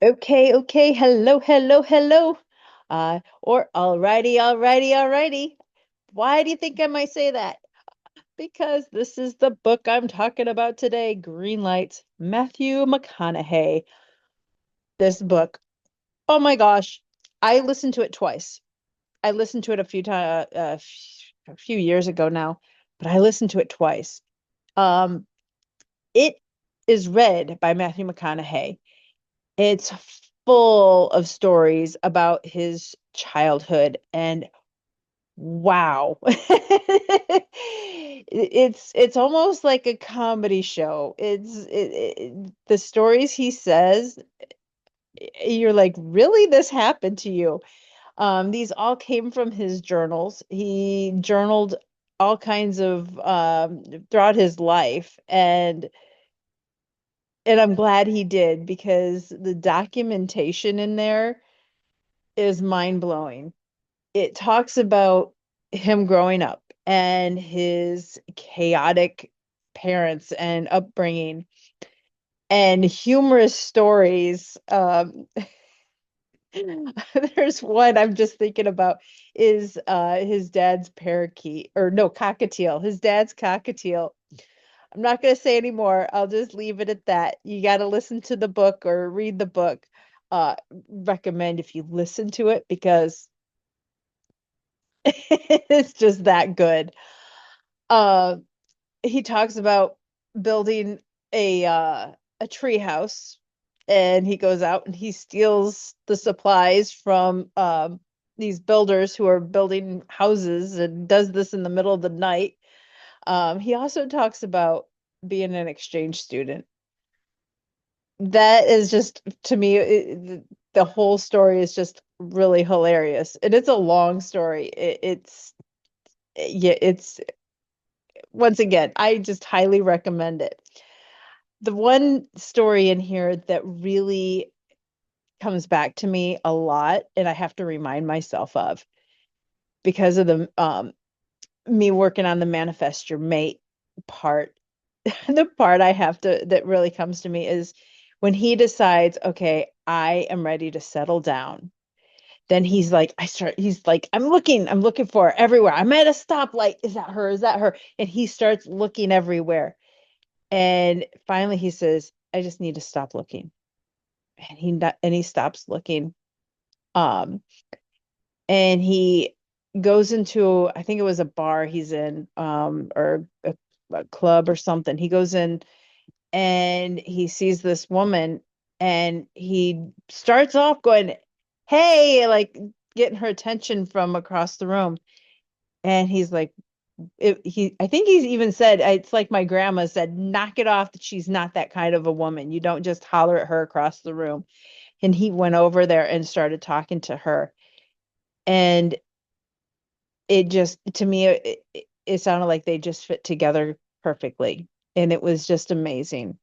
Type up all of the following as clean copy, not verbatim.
Okay, okay. Hello, hello, hello. Or alrighty. Why do you think I might say that? Because this is the book I'm talking about today, Greenlights, Matthew McConaughey. This book. Oh my gosh. I listened to it twice. I listened to it a few years ago now, but I listened to it twice. Um, it is read by Matthew McConaughey. It's full of stories about his childhood and wow. It's almost like a comedy show. The stories he says, you're like, really, this happened to you? These all came from his journals. He journaled all kinds of throughout his life, and I'm glad he did because the documentation in there is mind-blowing. It talks about him growing up and his chaotic parents and upbringing and humorous stories. There's one I'm just thinking about is his dad's parakeet or no, cockatiel. His dad's cockatiel. I'm not going to say any more. I'll just leave it at that. You got to listen to the book or read the book. Recommend if you listen to it because it's just that good. Uh, he talks about building a tree house, and he goes out and he steals the supplies from these builders who are building houses and does this in the middle of the night. He also talks about being an exchange student. That is just to me, the whole story is just really hilarious, and it's a long story. It's once again, I just highly recommend it. The one story in here that really comes back to me a lot, and I have to remind myself of because of the me working on the manifest your mate part. The part I have to that really comes to me is when he decides, okay, I am ready to settle down. Then he's like, I'm looking for her everywhere. I'm at a stoplight. Is that her? Is that her? And he starts looking everywhere. And finally he says, I just need to stop looking. And he stops looking. Um, and he goes into, I think it was a bar he's in, or a club or something. He goes in and he sees this woman and he starts off going, hey, like getting her attention from across the room. And he's like, I think he's even said, it's like my grandma said, knock it off that she's not that kind of a woman. You don't just holler at her across the room. And he went over there and started talking to her. And it just, to me, it sounded like they just fit together perfectly. And it was just amazing.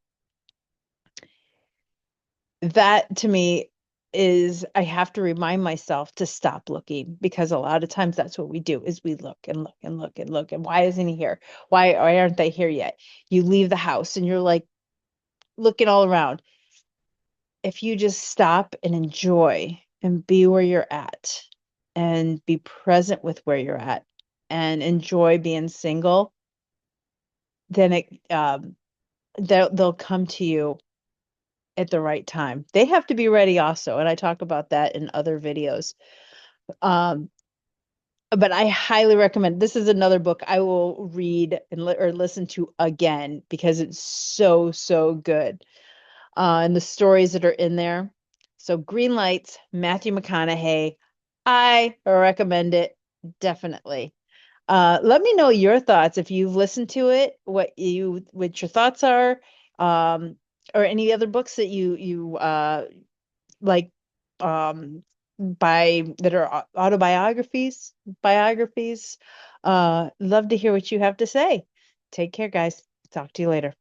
That to me is I have to remind myself to stop looking because a lot of times that's what we do is we look and look and look and look and why isn't he here? Why aren't they here yet? You leave the house and you're like looking all around. If you just stop and enjoy and be where you're at and be present with where you're at and enjoy being single, then they'll come to you at the right time. They have to be ready also, and I talk about that in other videos. Um, but I highly recommend. This is another book I will read and or listen to again because it's so good. And the stories that are in there. So Green Lights, Matthew McConaughey. I recommend it definitely. Let me know your thoughts if you've listened to it, what your thoughts are, um, or any other books that you like by that are autobiographies, biographies. Love to hear what you have to say. Take care, guys. Talk to you later.